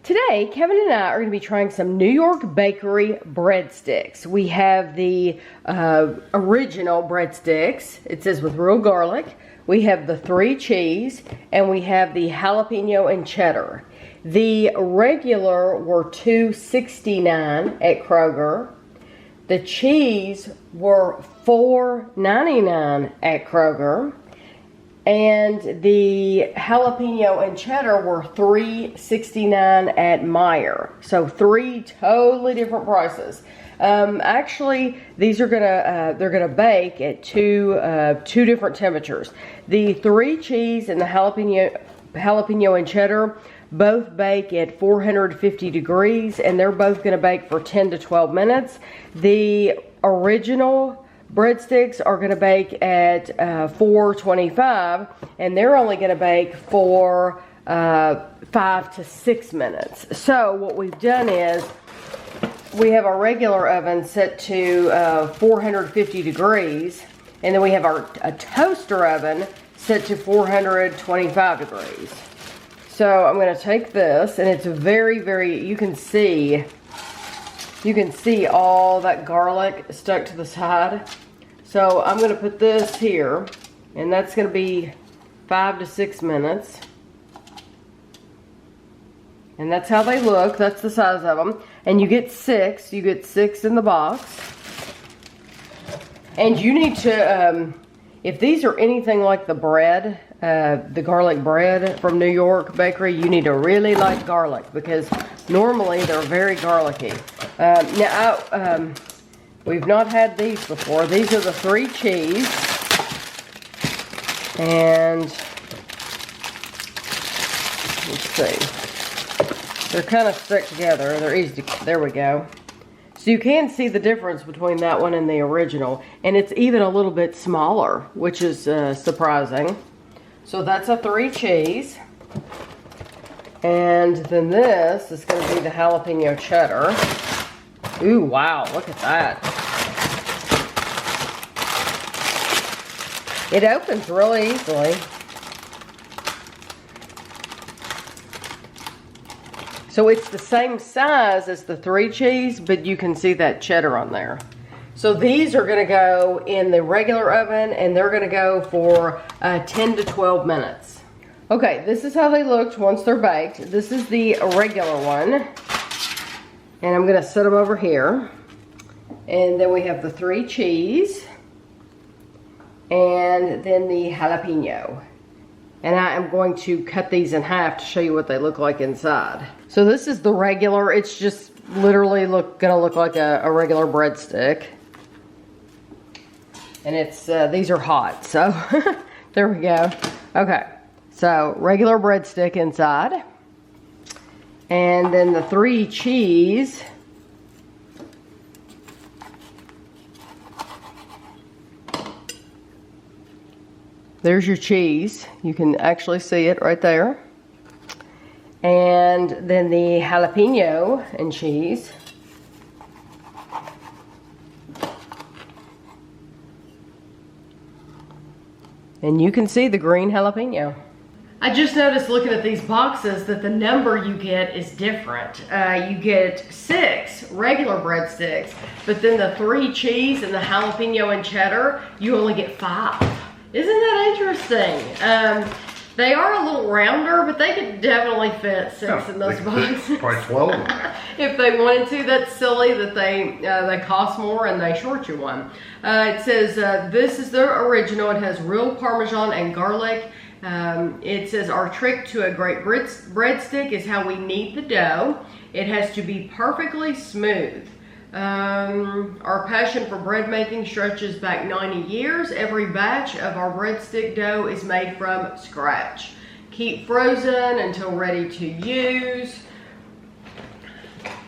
Today, Kevin and I are going to be trying some New York Bakery breadsticks. We have the original breadsticks. It says with real garlic. We have the 3 cheese, and we have the jalapeno and cheddar. The regular were $2.69 at Kroger. The cheese were $4.99 at Kroger. And the jalapeno and cheddar were $3.69 at Meijer. So 3 totally different prices. Actually, these are they're gonna bake at two different temperatures. The 3 cheese and the jalapeno and cheddar both bake at 450 degrees, and they're both gonna bake for 10 to 12 minutes. The original breadsticks are going to bake at 425, and they're only going to bake for 5 to 6 minutes. So what we've done is we have our regular oven set to 450 degrees, and then we have a toaster oven set to 425 degrees. So I'm going to take this, and it's very, you can see all that garlic stuck to the side. So I'm going to put this here, and that's going to be 5 to 6 minutes. And that's how they look. That's the size of them. And you get 6. You get 6 in the box. And you need to, if these are anything like the bread, the garlic bread from New York Bakery, you need to really like garlic, because normally they're very garlicky. We've not had these before. These are the 3 cheese. And let's see. They're kind of stuck together. They're easy to, there we go. So you can see the difference between that one and the original. And it's even a little bit smaller, which is surprising. So that's a 3 cheese. And then this is going to be the jalapeno cheddar. Ooh, wow, look at that. It opens really easily. So it's the same size as the 3 cheese, but you can see that cheddar on there. So these are going to go in the regular oven, and they're going to go for 10 to 12 minutes. Okay, this is how they looked once they're baked. This is the regular one. And I'm going to set them over here. And then we have the 3 cheese. And then the jalapeno. And I am going to cut these in half to show you what they look like inside. So this is the regular. It's just literally gonna look like a regular breadstick. And it's these are hot, so there we go. Okay, so regular breadstick inside. And then the 3 cheese. There's your cheese. You can actually see it right there. And then the jalapeno and cheese. And you can see the green jalapeno. I just noticed looking at these boxes that the number you get is different. You get 6 regular breadsticks, but then the 3 cheese and the jalapeno and cheddar, you only get 5. Isn't that interesting? They are a little rounder, but they could definitely fit 6 in those boxes. Probably 12. If they wanted to. That's silly that they cost more and they short you one. It says this is the original. It has real Parmesan and garlic. It says our trick to a great breadstick is how we knead the dough. It has to be perfectly smooth. Our passion for bread making stretches back 90 years. Every batch of our breadstick dough is made from scratch. Keep frozen until ready to use.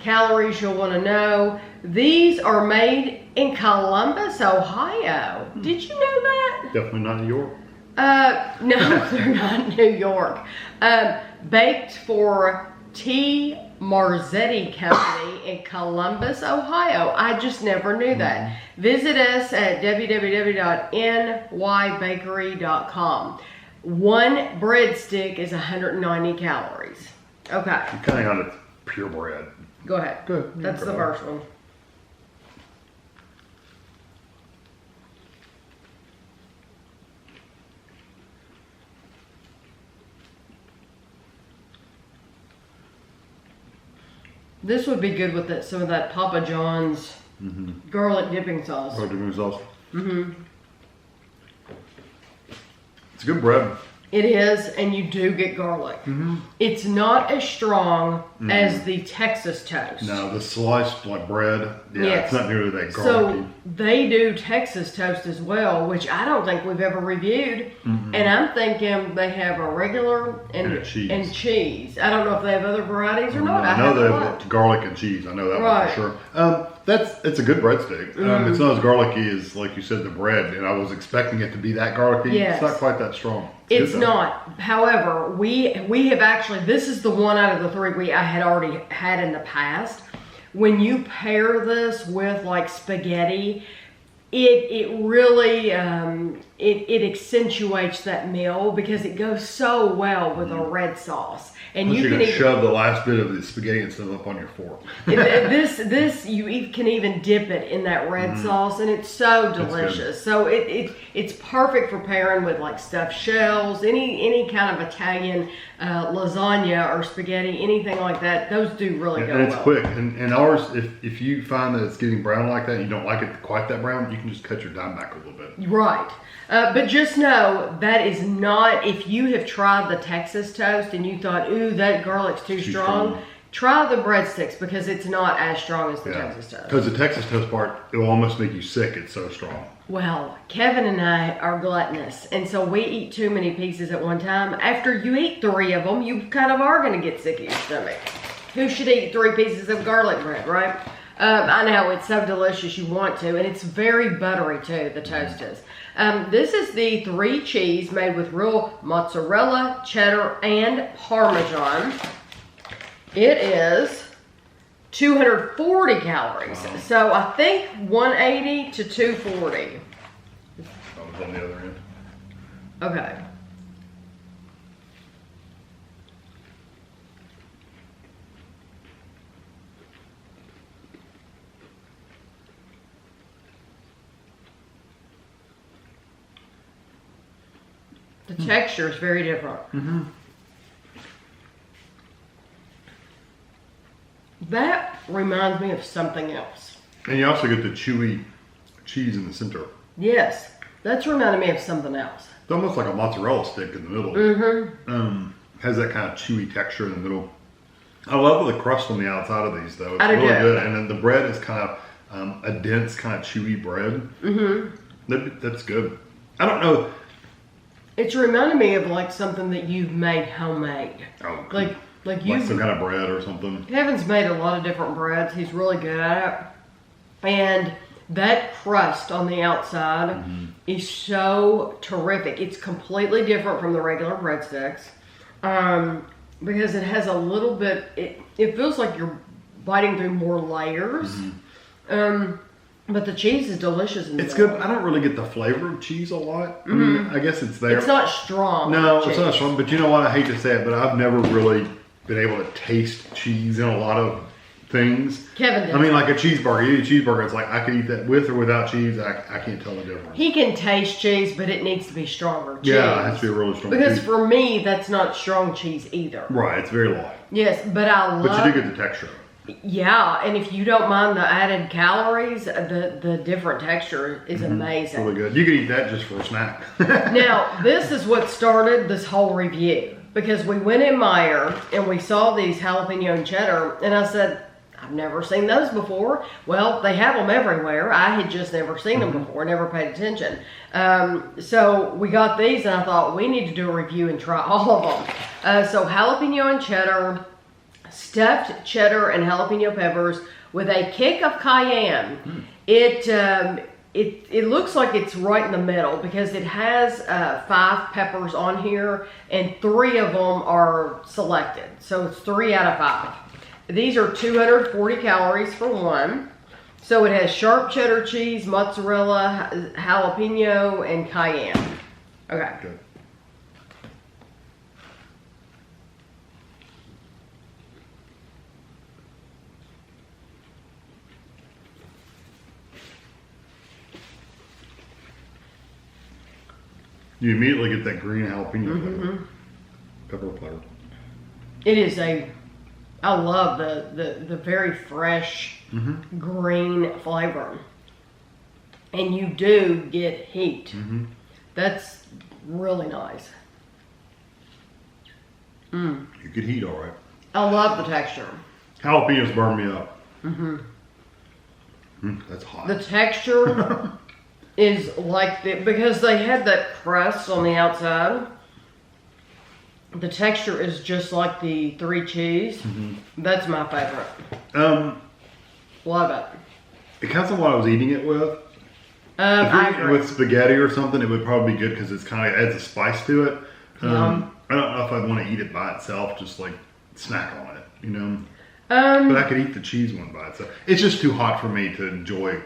Calories you'll want to know. These are made in Columbus, Ohio. Did you know that? Definitely not New York. No, they're not New York. Baked for T. Marzetti Company in Columbus, Ohio. I just never knew that. Visit us at www.nybakery.com. One breadstick is 190 calories. Okay. You kind of got to purebred. Go ahead. Good. That's the first one. This would be good with some of that Papa John's garlic dipping sauce. Garlic dipping sauce. Mm-hmm. It's good bread. It is, and you do get garlic. It's not as strong as the Texas toast. No, the sliced like bread, it's not nearly that garlicky. So they do Texas toast as well, which I don't think we've ever reviewed. And I'm thinking they have a regular and cheese. I don't know if they have other varieties or not. I know they have garlic and cheese. I know that one for sure. It's a good breadstick. It's not as garlicky as, like you said, the bread. And I was expecting it to be that garlicky. Yes. It's not quite that strong. It's not. However, we have actually, this is the one out of the three I had already had in the past. When you pair this with like spaghetti, it really it accentuates that meal because it goes so well with a red sauce. And you can shove the last bit of the spaghetti and stuff up on your fork. This you can even dip it in that red sauce, and it's so delicious. So it's perfect for pairing with like stuffed shells, any kind of Italian lasagna or spaghetti, anything like that. Those do really go well. And it's quick. And ours, if you find that it's getting brown like that, you don't like it quite that brown, you can just cut your dime back a little bit. Right. But just know that is not, if you have tried the Texas toast and you thought, ooh, that garlic's too strong, try the breadsticks because it's not as strong as the Texas toast. Because the Texas toast part, it will almost make you sick. It's so strong. Well, Kevin and I are gluttonous, and so we eat too many pieces at one time. After you eat 3 of them, you kind of are going to get sick of your stomach. Who should eat 3 pieces of garlic bread, right? I know, it's so delicious you want to, and it's very buttery too, the toast is. This is the 3 cheese made with real mozzarella, cheddar, and Parmesan. It is 240 calories. Wow. So I think 180 to 240. I was on the other end. Okay. The texture is very different. That reminds me of something else. And you also get the chewy cheese in the center. Yes, that's reminding me of something else. It's almost like a mozzarella stick in the middle. Has that kind of chewy texture in the middle. I love the crust on the outside of these though. It's really good. And then the bread is kind of a dense, kind of chewy bread. That's good. I don't know. It's reminding me of like something that you've made homemade. Oh, like some kind of bread or something. Kevin's made a lot of different breads. He's really good at it. And that crust on the outside is so terrific. It's completely different from the regular breadsticks because it has a little bit, it feels like you're biting through more layers. But the cheese is delicious. It's good. I don't really get the flavor of cheese a lot. I mean, I guess it's there. It's not strong. No, it's not strong. But you know what? I hate to say it, but I've never really been able to taste cheese in a lot of things. Kevin does. I mean, like a cheeseburger. You eat a cheeseburger, it's like I could eat that with or without cheese. I can't tell the difference. He can taste cheese, but it needs to be stronger cheese. Yeah, it has to be a really strong cheese. Because for me, that's not strong cheese either. Right, it's very light. Yes, but I love... But you do get the texture. Yeah, and if you don't mind the added calories, the different texture is amazing. Really good. You could eat that just for a snack. Now, this is what started this whole review. Because we went in Meijer and we saw these jalapeno and cheddar, and I said, I've never seen those before. Well, they have them everywhere. I had just never seen them before, never paid attention. So we got these, and I thought, we need to do a review and try all of them. So jalapeno and cheddar, stuffed cheddar and jalapeno peppers with a kick of cayenne. It looks like it's right in the middle because it has 5 peppers on here and 3 of them are selected. So it's 3 out of 5. These are 240 calories for one. So it has sharp cheddar cheese, mozzarella, jalapeno, and cayenne. Okay. Good. You immediately get that green jalapeno flavor. Pepper flavor. It is I love the very fresh green flavor. And you do get heat. That's really nice. You get heat all right. I love the texture. Jalapenos burn me up. That's hot. The texture is like because they had that crust on the outside. The texture is just like the 3 cheese. That's my favorite. Love it. It kind of what I was eating it with. I agree. With spaghetti or something, it would probably be good because it's kind of adds a spice to it. I don't know if I'd want to eat it by itself, just like snack on it, you know. But I could eat the cheese one by itself. It's just too hot for me to enjoy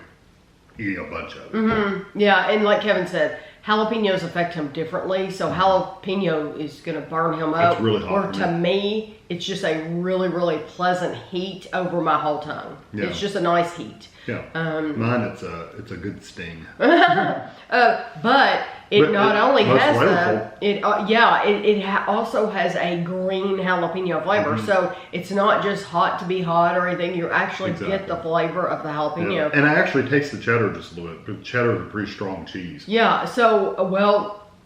eating a bunch of it. Yeah, and like Kevin said, jalapenos affect him differently, so jalapeno is going to burn him up. It's really hot. Or to me, it's just a really, really pleasant heat over my whole tongue. Yeah. It's just a nice heat. Yeah. Mine, it's a good sting. But it not only has flavorful. that, also has a green jalapeno flavor. So it's not just hot to be hot or anything. You actually get the flavor of the jalapeno. Yeah. And I actually taste the cheddar just a little bit. But cheddar is a pretty strong cheese. Yeah. So,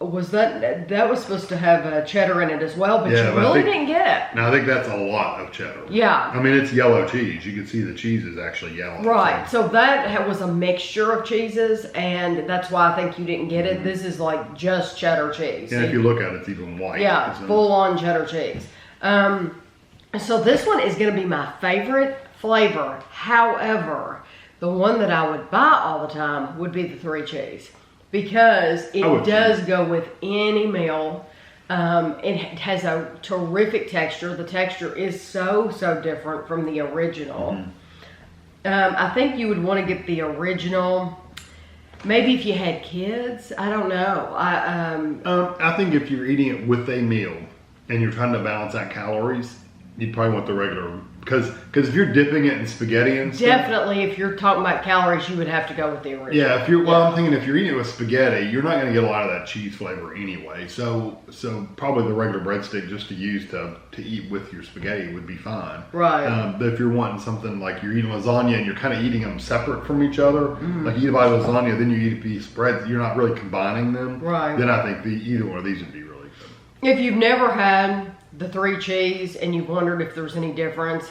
was that was supposed to have cheddar in it as well, but you really didn't get it. Now I think that's a lot of cheddar. Yeah. I mean, it's yellow cheese. You can see the cheese is actually yellow. Right. So that was a mixture of cheeses, and that's why I think you didn't get it. This is like just cheddar cheese. And if you look at it, it's even white. Yeah, full on cheddar cheese. So this one is going to be my favorite flavor. However, the one that I would buy all the time would be the 3 cheese. Because it does go with any meal. It has a terrific texture. The texture is so different from the original. I think you would want to get the original. Maybe if you had kids, I don't know. I think if you're eating it with a meal and you're trying to balance out calories, you'd probably want the regular. Because if you're dipping it in spaghetti and stuff. Definitely, if you're talking about calories, you would have to go with the original. Yeah, I'm thinking if you're eating it with spaghetti, you're not going to get a lot of that cheese flavor anyway. So probably the regular breadstick just to use to eat with your spaghetti would be fine. Right. But if you're wanting something like you're eating lasagna and you're kind of eating them separate from each other, like you eat a bite of lasagna, then you eat a piece of bread, you're not really combining them. Right. Then I think either one of these would be really good. If you've never had the 3 cheese and you've wondered if there's any difference,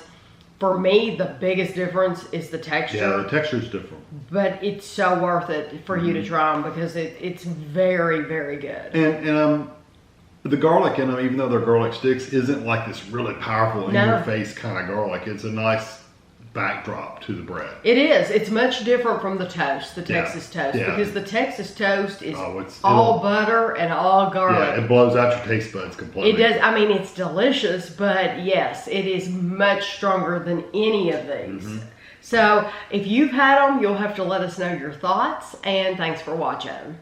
for me, the biggest difference is the texture. Yeah, the texture's different. But it's so worth it for you to try them because it's very, very good. And the garlic in them, even though they're garlic sticks, isn't like this really powerful in-your-face kind of garlic. It's a nice backdrop to the bread. It is. It's much different from the toast, the Texas toast. Yeah. Because the Texas toast is all butter and all garlic. Yeah, it blows out your taste buds completely. It does. I mean, it's delicious, but yes, it is much stronger than any of these. So if you've had them, you'll have to let us know your thoughts, and thanks for watching.